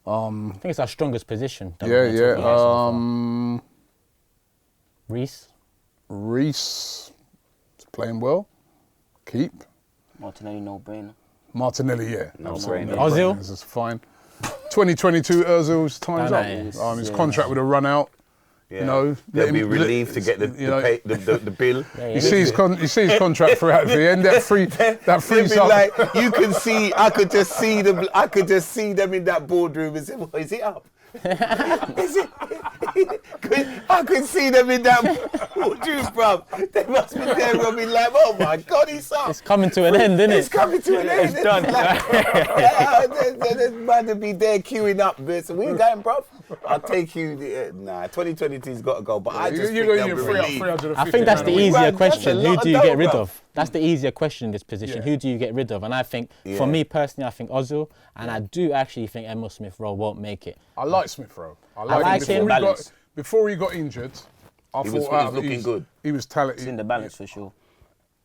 I think it's our strongest position. Reece is playing well. Keep. Martinelli, no brainer. Martinelli, yeah. No-brainer. Ozil? This is fine. 2022, Ozil's time's up. His contract would have run out. Yeah. You know, they'll be relieved to get the bill. You see his contract throughout the end. That frees up. Like, you can see. I could just see them in that boardroom and say, "Well, is it up? I could see them in that juice, bruv. They must be there and be like, oh my God, he's up. It's coming to an end, isn't it? It's coming to an end. It's done. There's man to be there queuing up. So where you going, bruv? I'll take you. 2022's got to go. But I just think they'll be relieved. I think that's the easier question. Who do you get rid of? That's the easier question in this position. Yeah. Who do you get rid of? And I think, for me personally, I think Ozil, and I do actually think Emile Smith-Rowe won't make it. I like Smith-Rowe. I like him. Before he got injured, I He thought was looking good. He was talented. It's in the balance for sure.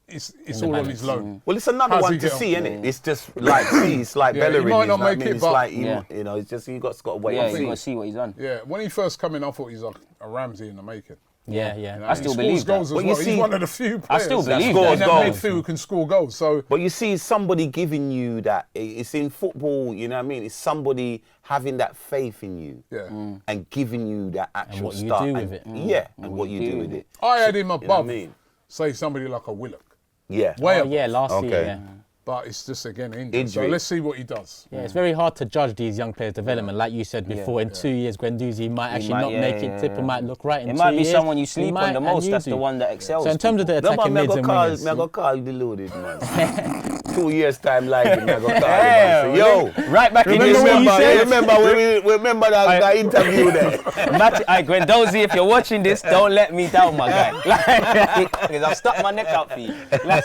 It's all on his loan. Well, it's another How's one he to get on? see, isn't it? It's just like it's like Yeah, he Bellerin. might not you know what I make mean? it, It's but- like Yeah. you know, it's just you got to wait Yeah, and you see. got to see what he's done. Yeah, when he first came in, I thought he was like a Ramsey in the making. Yeah. You know, I still he believe scores goals that. as But you well. see- He's one of the few players I still believe in that. that Goals. midfield who can score goals. So But you see somebody giving you that, it's in football, you know what I mean? It's somebody having that faith in you yeah, and giving you that actual what you start. do and, with it. Yeah, and what you do with it. I had him You know what above, I mean? say somebody like a Willock. Yeah. Way Oh, above. yeah, last Okay. year, yeah. But it's just again injury. So Injury. let's see what he does. Yeah, it's very hard to judge these young players' development. Like you said before, in 2 years, Guendouzi might actually might- not yeah, make it. yeah, Tippa yeah. might look right in It 2 might be years. someone you He sleep might, on the and most. you That's do. the one that excels. So in terms of the No, attacking man, mids and wingers, me I go call you deluded, man. 2 years time like him, I go call you, man. Say, yo, right back in Remember this what you one. said? remember that interview there. Guendouzi, if you're watching this, don't let me down, my guy. Because I've stuck my neck out for you.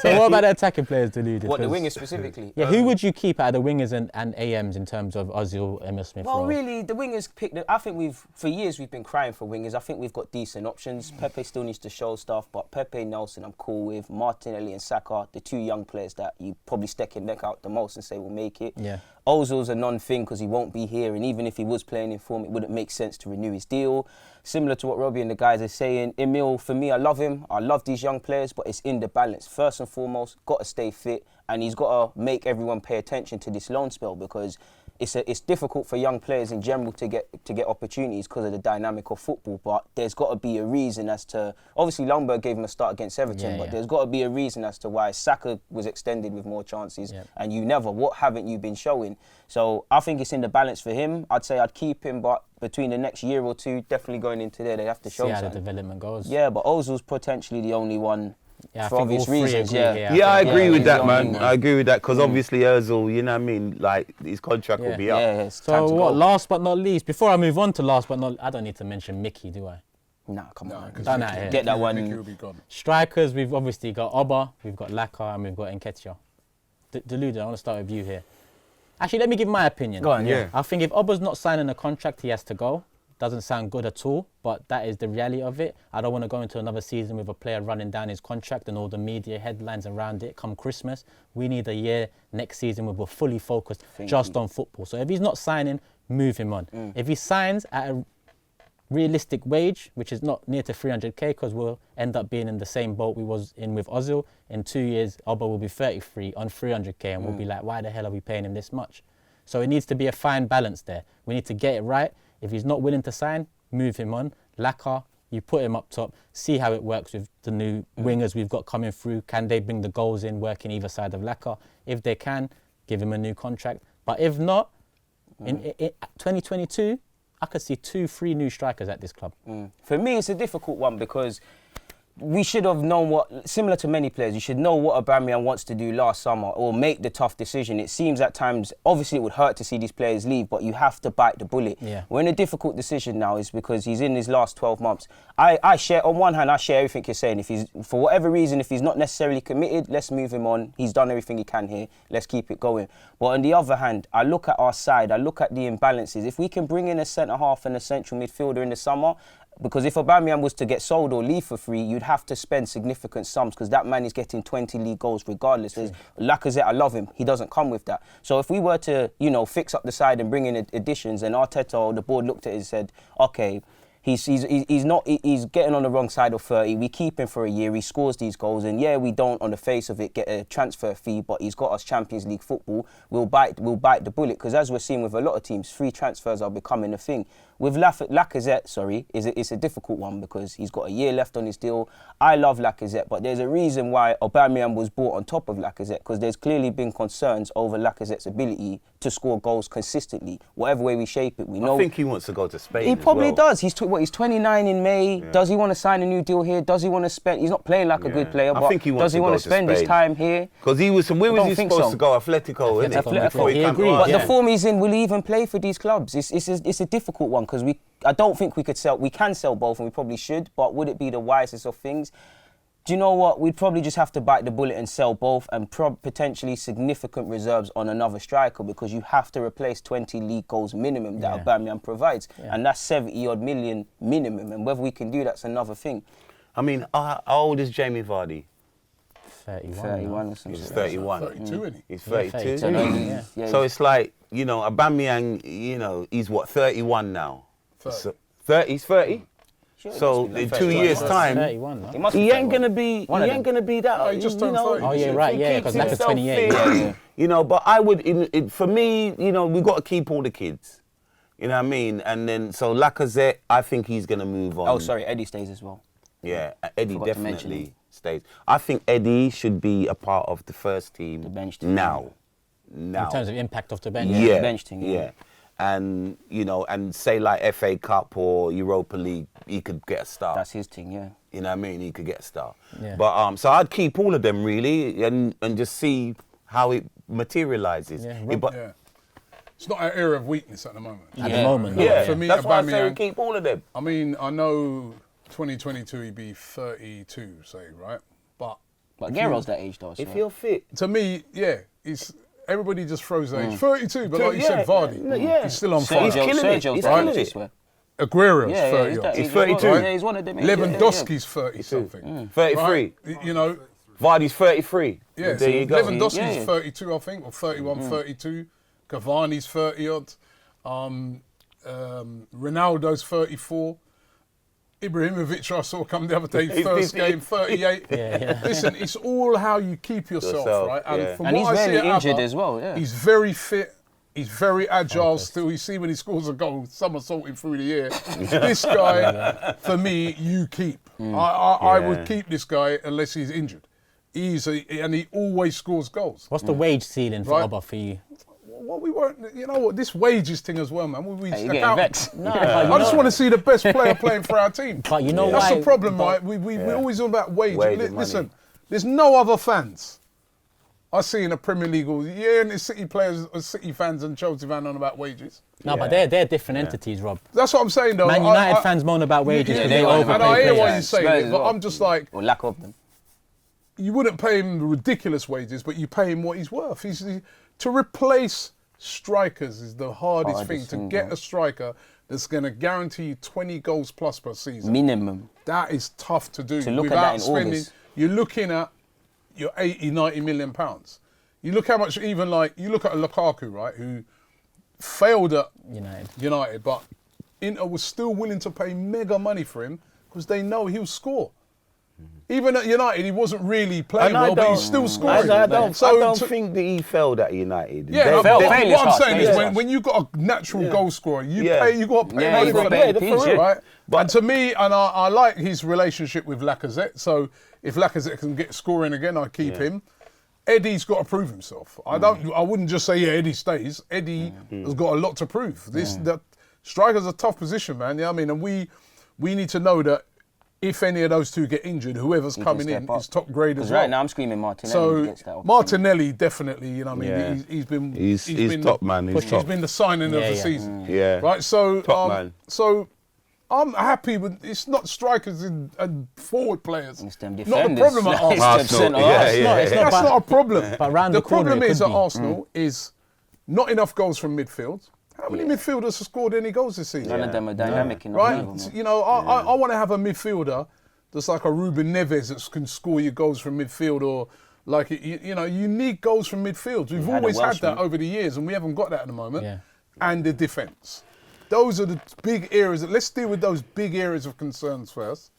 so what about the attacking players, Deluded? What, the 'Cause- wingers specifically? Yeah, who would you keep out of the wingers and AMs in terms of Ozil, Emile Smith? Well, really, the wingers picked. I think for years we've been crying for wingers. I think we've got decent options. Pepe still needs to show stuff, but Pepe, Nelson, I'm cool with. Martinelli and Saka, the two young players that you probably stick your neck out the most and say will make it. Yeah. Ozil's a non-thing because he won't be here, and even if he was playing in form, it wouldn't make sense to renew his deal. Similar to what Robbie and the guys are saying, Emile, for me, I love him. I love these young players, but it's in the balance. First and foremost, got to stay fit, and he's got to make everyone pay attention to this loan spell because it's difficult for young players in general to get opportunities because of the dynamic of football. But there's got to be a reason as to, obviously Lundberg gave him a start against Everton, but there's got to be a reason as to why Saka was extended with more chances and you never. What haven't you been showing? So I think it's in the balance for him. I'd say I'd keep him, but between the next year or two, definitely going into there, they have to show See how the something. development goes. Yeah, but Ozil's potentially the only one. Yeah, I for think obvious all three reasons, agree yeah. here. Yeah, I think- agree with he's that, the man. only one. I agree with that because obviously Ozil, you know what I mean? Like his contract will be up. Yeah, it's time So to what? go. Last but not least, before I move on to last but not, I don't need to mention Mickey, do I? Nah, come on. Done that here. Get that one. Mickey will be gone. Strikers, we've obviously got Oba, we've got Laka, and we've got Nketiah. Deluded, I want to start with you here. Actually, let me give my opinion. Go on, yeah. I think if Oba's not signing a contract, he has to go. Doesn't sound good at all, but that is the reality of it. I don't want to go into another season with a player running down his contract and all the media headlines around it come Christmas. We need a year next season where we're fully focused just on football. So if he's not signing, move him on. If he signs at a realistic wage, which is not near to 300k, because we'll end up being in the same boat we was in with Ozil. In 2 years, Oba will be 33 on 300k, and we'll be like, why the hell are we paying him this much? So it needs to be a fine balance there. We need to get it right. If he's not willing to sign, move him on. Laka, you put him up top, see how it works with the new wingers we've got coming through. Can they bring the goals in, working either side of Laka? If they can, give him a new contract. But if not, in 2022, I could see 2-3 new strikers at this club. For me, it's a difficult one because we should have known what, similar to many players, you should know what Aubameyang wants to do last summer or make the tough decision. It seems at times, obviously it would hurt to see these players leave, but you have to bite the bullet. Yeah. We're in a difficult decision now is because he's in his last 12 months. I share, on one hand, I share everything you're saying. If he's, for whatever reason, if he's not necessarily committed, let's move him on. He's done everything he can here. Let's keep it going. But on the other hand, I look at our side, I look at the imbalances. If we can bring in a centre-half and a central midfielder in the summer, because if Aubameyang was to get sold or leave for free, you'd have to spend significant sums because that man is getting 20 league goals regardless. There's Lacazette, I love him. He doesn't come with that. So if we were to, fix up the side and bring in additions, and Arteta or the board looked at it and said, okay, he's getting on the wrong side of 30. We keep him for a year. He scores these goals, and yeah, we don't on the face of it get a transfer fee, but he's got us Champions League football. We'll bite the bullet because as we're seeing with a lot of teams, free transfers are becoming a thing. With Lacazette, it's a difficult one because he's got a year left on his deal. I love Lacazette, but there's a reason why Aubameyang was brought on top of Lacazette because there's clearly been concerns over Lacazette's ability to score goals consistently, whatever way we shape it. We know. I think he wants to go to Spain. He probably as well. does. He's 29 in May. Yeah. Does he want to sign a new deal here? Does he want to spend? He's not playing like a good player, but does he want to spend his time here? Because he was. Where was he supposed to go? Atletico, isn't it? Atletico. He agreed. But the form he's in, will he even play for these clubs? It's a difficult one because I don't think we could sell. We can sell both, and we probably should. But would it be the wisest of things? Do you know what? We'd probably just have to bite the bullet and sell both and potentially significant reserves on another striker because you have to replace 20 league goals minimum that Aubameyang provides. Yeah. And that's 70-odd million minimum. And whether we can do that's another thing. I mean, how old is Jamie Vardy? 31 or something. He's 31. 32, isn't he? He's 32. Yeah, 32. So it's like, you know, Aubameyang, you know, he's what, 31 now? 30. So, 30? He's 30? So in 2 years' time, 31, he ain't gonna be that. Oh, he just turned 30. Oh yeah, right, yeah, because that's 28. Yeah. You know, but I would, for me, you know, we got to keep all the kids. You know what I mean? And then so Lacazette, I think he's gonna move on. Oh, sorry, Eddie stays as well. Yeah, Eddie definitely stays. I think Eddie should be a part of the first team. The bench team. Now. In terms of impact of the bench. Yeah. The bench team. Yeah. And, you know, and say like FA Cup or Europa League, he could get a start. That's his thing, yeah. You know what I mean? He could get a start. Yeah. But so I'd keep all of them really and just see how it materializes. Yeah. Yeah. It's not an area of weakness at the moment. At the moment. Yeah. For me, That's why I say we Aubameyang, keep all of them. I mean, I know 2022 he'd be 32, say, right? But Guerrero's that age though. So. If you're fit. to me, yeah, everybody just throws the age. 32, but like you said, Vardy, he's still on fire. He's killing it. Sergio's He's that killing age, it. I swear. Aguero's 30 odd. He's 32. Yeah, he's one of them. Lewandowski's 30 something. 33. Right? You know, Vardy's 33. yeah, There you go. Lewandowski's Yeah. 32, I think, or 31, 32. Cavani's 30 odd. Ronaldo's 34. Ibrahimovic, I saw come the other day, first game, 38. Listen, it's all how you keep yourself, right? And, from And what he's I see rarely at injured Abba, as well, yeah. He's very fit. He's very agile still. You see when he scores a goal, somersaulting through the air. This guy, for me, you keep. I would keep this guy unless he's injured. And he always scores goals. What's the wage ceiling for Abba for you? What we weren't, you know what, this wages thing as well, man. We Hey, you're getting vexed. No, I just want to see the best player playing for our team. But you know That's why? the problem, right? We're always on about wage. Money. Listen, there's no other fans I see in the Premier League. And the City players, City fans and Chelsea fans on about wages. No, but they're different entities, Rob. That's what I'm saying, though. Man United fans moan about wages because they overpay And I hear players. what you're saying, Spurs as but well. I'm just like, Or lack of them. you wouldn't pay him ridiculous wages, but you pay him what he's worth. To replace strikers is the hardest thing. To get a striker that's going to guarantee you 20 goals plus per season. Minimum. That is tough to do. To look at without that in spending. August. You're looking at your 80, 90 million pounds. You look how much, even like, you look at a Lukaku, right, who failed at United, but Inter was still willing to pay mega money for him because they know he'll score. Even at United, he wasn't really playing well, but he's still scoring. I don't think that he failed at United. Yeah, Failed. what Failure I'm starts, saying is failure when you got a natural goal scorer, you got to pay Yeah, money you for gotta that, pay the fees, right? And to me, and I like his relationship with Lacazette. So if Lacazette can get scoring again, I keep him. Eddie's got to prove himself. I wouldn't just say Eddie stays. Eddie has got a lot to prove. That striker's a tough position, man. Yeah, I mean, and we need to know that if any of those two get injured, whoever's coming in is top grade as well. Right now I'm screaming Martinelli So gets that opportunity. Martinelli definitely, you know what I mean, he's been top man. He's top. been the signing of the season. Yeah. Right. So Top man. So I'm happy with it's not strikers and forward players. It's them Not the defenders. problem at It's Arsenal. them centre Yeah, halves. yeah. That's not a problem. But round the the corner, problem it is could at be. Arsenal is not enough goals from midfield. How many midfielders have scored any goals this season? None of them are dynamic enough. Right? either, man. You know, I want to have a midfielder that's like a Ruben Neves that can score your goals from midfield, or like you need goals from midfield. We've had a always had that Welshman. over the years, and we haven't got that at the moment. Yeah. And the defence. Those are the big areas. Let's deal with those big areas of concerns first.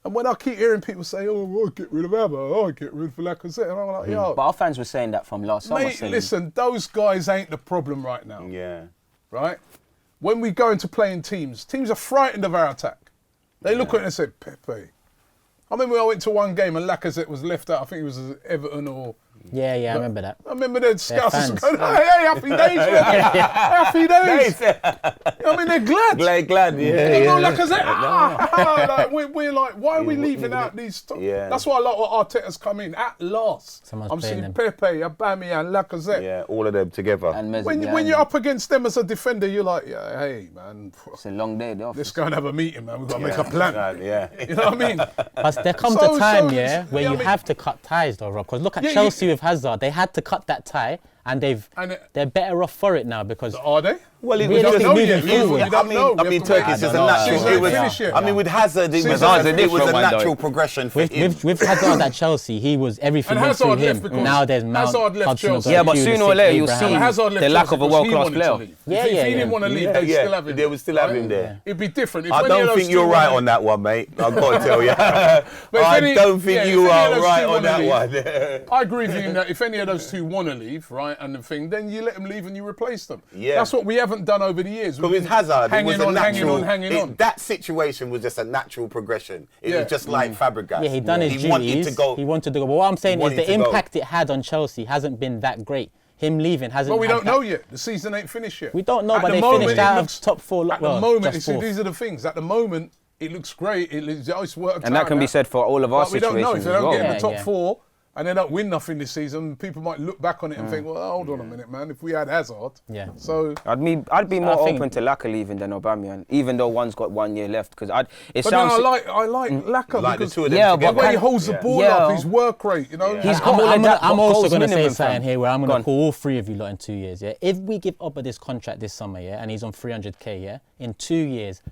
And when I keep hearing people say, "Oh, I'll get rid of Abba, I'll get rid of Lacazette," and I'm like, "Yo, But our fans were saying that from last summer. mate, listen, those guys ain't the problem right now." Yeah. Right? When we go into playing teams are frightened of our attack. They look at it and say, Pepe. I remember I went to one game and Lacazette was left out. I think it was Everton or Yeah, I remember that. I remember the scouts fans, going, hey, happy days, man. Happy days. I mean, they're glad. Glad, They yeah. go like I said, like, we're like, why are we leaving out these? Yeah. That's why a lot of Arteta's come in at last. Someone's I'm playing seeing them. Pepe, Aubameyang, Lacazette. Yeah, all of them together. And Messi When behind you're him. up against them as a defender, you're like, yeah, hey, man, It's a long day at the office. let's go and have a meeting, man. We've got to make a plan. Yeah. You know what I mean? But there comes So- a time, so- yeah, where yeah, I you mean- have to cut ties, though, Rob. Because look at Yeah, Chelsea with Hazard. They had to cut that tie, and And they're better off for it now because Are they? Well, it We was don't just know moving yet. forward. We don't know. I We mean, have to wait. Turkish is a I don't know. natural. Season It was, finish yet. I mean, with Hazard, it was Hazard's a a different one, though. natural progression for him. with Hazard at Chelsea, he was everything And went through Hazard left him. because Now there's Mount, Hazard left Hudson, Chelsea. Yeah, but Odoi, sooner or later you'll Abraham. see Hazard left the lack Chelsea of a because he world-class wanted to player. leave. Yeah, If yeah, he yeah. didn't want to leave, Yeah, they'd yeah. still have him. They would still have him there. It'd be different. If I any of don't those think two you're right wanna- on that one, mate. I've got to tell you. if I any- don't think yeah, you if any of are those right two on wanna that leave, one. I agree with you in that if any of those two want to leave, right, and the thing, then you let them leave and you replace them. Yeah. That's what we haven't done over the years. But We've with been Hazard, it hanging was a on, natural. hanging on. That situation was just a natural progression. It Yeah. was just like Fabregas. Yeah, he done his He wanted duties. to go. He wanted to go. But what I'm saying is wanted the to go. impact it had on Chelsea hasn't been that great. Him leaving hasn't. But we had don't that- know yet. The season ain't finished yet. We don't know, At but the they moment, finished it out looks- of top four. At well, the moment, just you see, fourth. these are the things. At the moment, it looks great. It's worked And that out can be now. said for all of our But we don't know if situations they as don't well. get in Yeah, the top yeah. four and they don't win nothing this season. People might look back on it and think, well, hold on a minute, man. If we had Hazard, Yeah. So, I'd be more I think- open to Laka leaving than Aubameyang, even though one's got 1 year left. Because it but sounds. then I like Laka Like the because two of them Yeah, the but together. way he can- holds the Yeah. ball Yeah. up, his work rate, you know. He's I'm, got all I'm, of that. I'm also goals going to say minimum, something fam. here where I'm Go going on. to call all three of you lot in 2 years. Yeah, if we give Oba this contract this summer, yeah, and he's on 300k, yeah, in 2 years,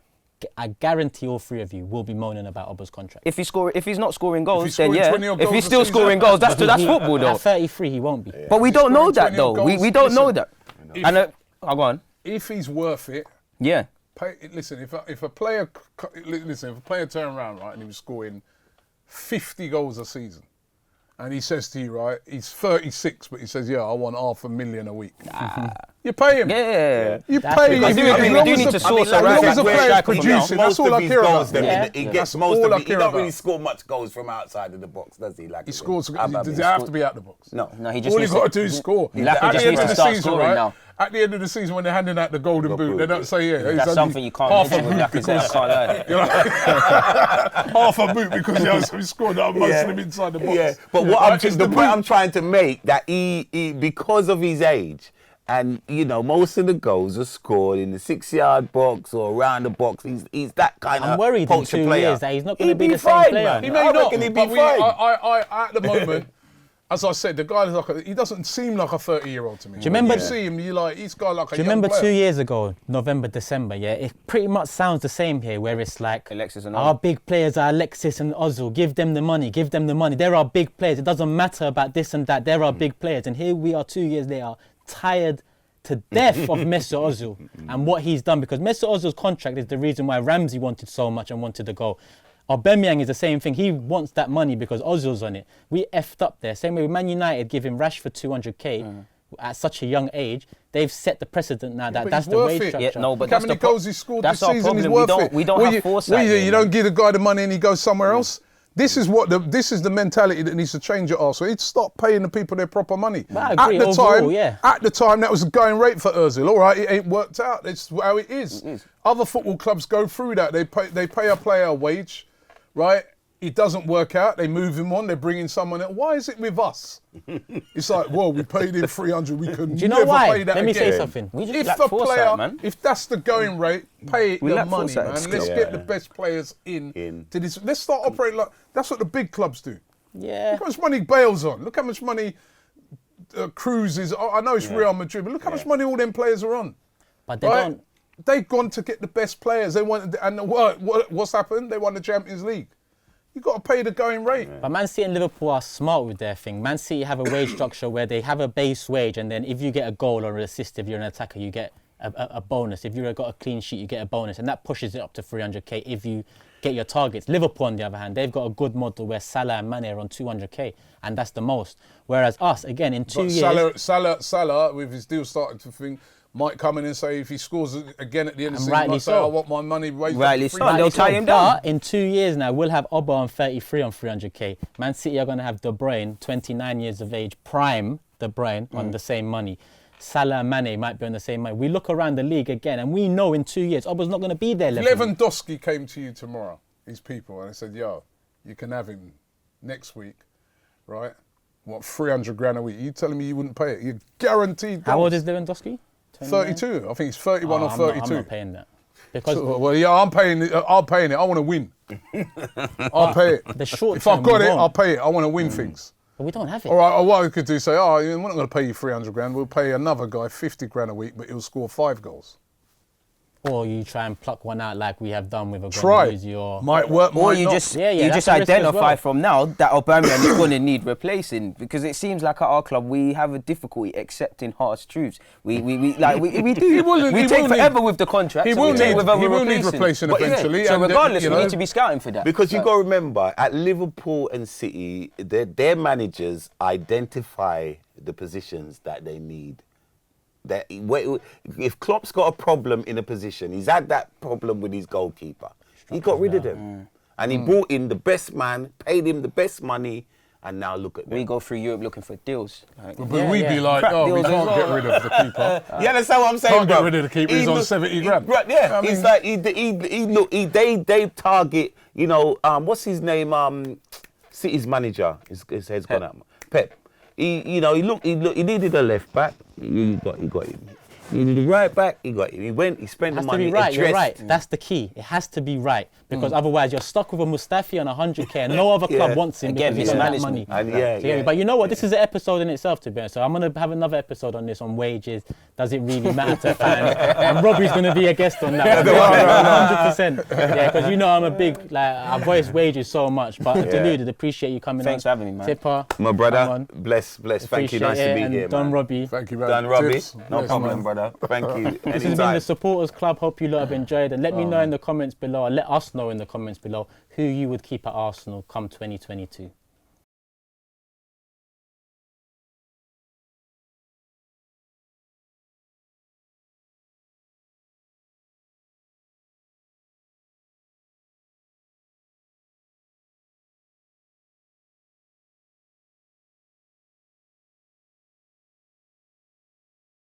I guarantee all three of you will be moaning about Oba's contract. If he's not scoring goals, he's then scoring yeah. 20 odd If goals he's a still season, scoring goals, that's football though. At 33, he won't be. But we don't know that scoring 20 though. odd We goals. don't know Listen, that. if- And go on. If he's worth it, Yeah. listen. If a player turn around right and he was scoring 50 goals a season, and he says to you, right, he's 36, but he says, yeah, I want $500,000 a week. You pay him. Yeah. You That's pay him. because we do As need long to as source the- as around long as the that player's striker from now. producing, that's all I care about. He Yeah. gets That's most all of I it. He care don't about. really score much goals from outside of the box, does he? Like He scores. Aubameyang. Does it have to be out the box? No. No, he just All you needs got to to do is score. Laka At just the end needs of to the start season, scoring right? now. At the end of the season, when they're handing out the golden boot, they don't say, yeah, it's That's only something you can't half mention a with boot Lacazette. I because can't lie. you know, half a boot because he scored out most of them inside the box. Yeah, but what Right, it's the the point boot. I'm trying to make that he because of his age, and you know most of the goals are scored in the 6-yard box or around the box. He's that kind I'm of worried in poacher 2 player. years that he's not going to He'd be the same fine, player. man. He may I not, reckon he'd but be fine. at the moment, as I said, the guy is like he doesn't seem like a 30-year-old to me. Do you remember- you see him? You like he's got like a Do you young remember player. 2 years ago, November, December, yeah? It pretty much sounds the same here, where it's like, Alexis and our Ozil. big players are Alexis and Ozil. Give them the money, give them the money. They're our big players. It doesn't matter about this and that. They're our big players. And here we are 2 years later, tired to death of Mesut Ozil and what he's done. Because Mesut Ozil's contract is the reason why Ramsey wanted so much and wanted to go. Aubameyang is the same thing. He wants that money because Ozil's on it. We effed up there. Same way with Man United giving Rashford 200k at such a young age. They've set the precedent now that but that's he's the worth wage it. structure. Yeah, no, but How that's many the pro- goals he scored that's this our season? He's problem. worth it. We don't Well, have you- foresight well, here, you don't man. give the guy the money and he goes somewhere else. This is the mentality that needs to change at Arsenal. He'd stop paying the people their proper money. I agree, at the overall, time, yeah. at the time, that was a going rate for Ozil. All right, it ain't worked out. It's how it is. Other football clubs go through that. They pay a player a wage, right? It doesn't work out. They move him on. They bring in someone else. Why is it with us? It's like, well, we paid him 300. We can Do you know never why? pay that Let me again. say something. We just If lack a foresight, player, man. if that's the going rate, pay We the lack money, foresight man. and Let's skill. get the best players in. To this. Let's start operating like that's what the big clubs do. Yeah. Look how much money Bale's on. Look how much money Cruz is. I know it's Real Madrid, but look how much money all them players are on. But they Right? don't. They've gone to get the best players. They want, and what's happened? They won the Champions League. You got to pay the going rate. But Man City and Liverpool are smart with their thing. Man City have a wage structure where they have a base wage, and then if you get a goal or an assist, if you're an attacker, you get a bonus. If you've got a clean sheet, you get a bonus, and that pushes it up to 300k if you get your targets. Liverpool, on the other hand, they've got a good model where Salah and Mane are on 200k, and that's the most. Whereas us, again, in 2 But years... Salah, with his deal starting to think, might come in and say if he scores again at the end of the And season, he rightly might say, so. I want my money raised Rightly up to so. 3 They'll tie him down. But in 2 years now, we'll have Oba on 33 on 300k. Man City are going to have De Bruyne, 29 years of age, prime De Bruyne on the same money. Salah and Mane might be on the same money. We look around the league again, and we know in 2 years, Oba's not going to be there. If level. Lewandowski came to you tomorrow, these people, and they said, yo, you can have him next week, right? What, 300 grand a week? You telling me you wouldn't pay it? You're guaranteed. How old is Lewandowski? 29? 32. I think he's 31 or I'm 32. I'm not paying that. Because Well, yeah, I'm paying it. I want to win. I'll pay it. the short If I've term, got we it, won't. I'll pay it. I want to win things. But we don't have it. All right, or what we could do, say, oh, we're not going to pay you 300 grand. We'll pay another guy 50 grand a week, but he'll score 5 goals. Or you try and pluck one out like we have done with a Try. or Might work, Or might you not. just Yeah, you that's just a risk as identify well. from now that Aubameyang is going to need replacing, because it seems like at our club we have a difficulty accepting harsh truths. We do. He take will forever need- with the contract. He so will we take need, forever he will need replacing. replacing But yeah, eventually. So and, regardless, you we know, need to be scouting for that. Because you got to remember, at Liverpool and City, their managers identify the positions that they need. That if Klopp's got a problem in a position, he's had that problem with his goalkeeper. He got rid of them, and he brought in the best man, paid him the best money, and now look at them. We go through Europe looking for deals. Like, But Yeah, we'd yeah. be like, Crap oh, we deals as can't well. get rid of the keeper. Yeah, that's how I'm saying. Can't get bruv. rid of the keeper, he's on 70 grand. Right, yeah, I mean- it's like they target. You know, what's his name? City's manager. His head's gone out. Pep. He needed a left back. He got him. He needed a right back. He got him. He went. He spent It has the to money. be right, you're addressed- right. That's the key. It has to be right. Because otherwise you're stuck with a Mustafi on 100k and no other club Yeah. wants him Again, because he's on that mismanagement. money. And Do you get me? yeah. But you know what? This is an episode in itself, to be honest. So I'm going to have another episode on this, on wages. Does it really matter to fans? And Robbie's going to be a guest on that. 100%. Yeah, because you know I'm a big, I voice wages so much. But Deluded, appreciate you coming Thanks on. for having me, man. Tippa, My come brother, on. bless. Thank you. Appreciate Nice to it. be And here, Don man. Robbie. Thank you, man. Done, Robbie. Tips. No Yes, problem, man. brother. Thank you. This has been Anytime. the Supporters Club. Hope you lot have enjoyed it. Let me know in the comments below. Let us know in the comments below who you would keep at Arsenal come 2022.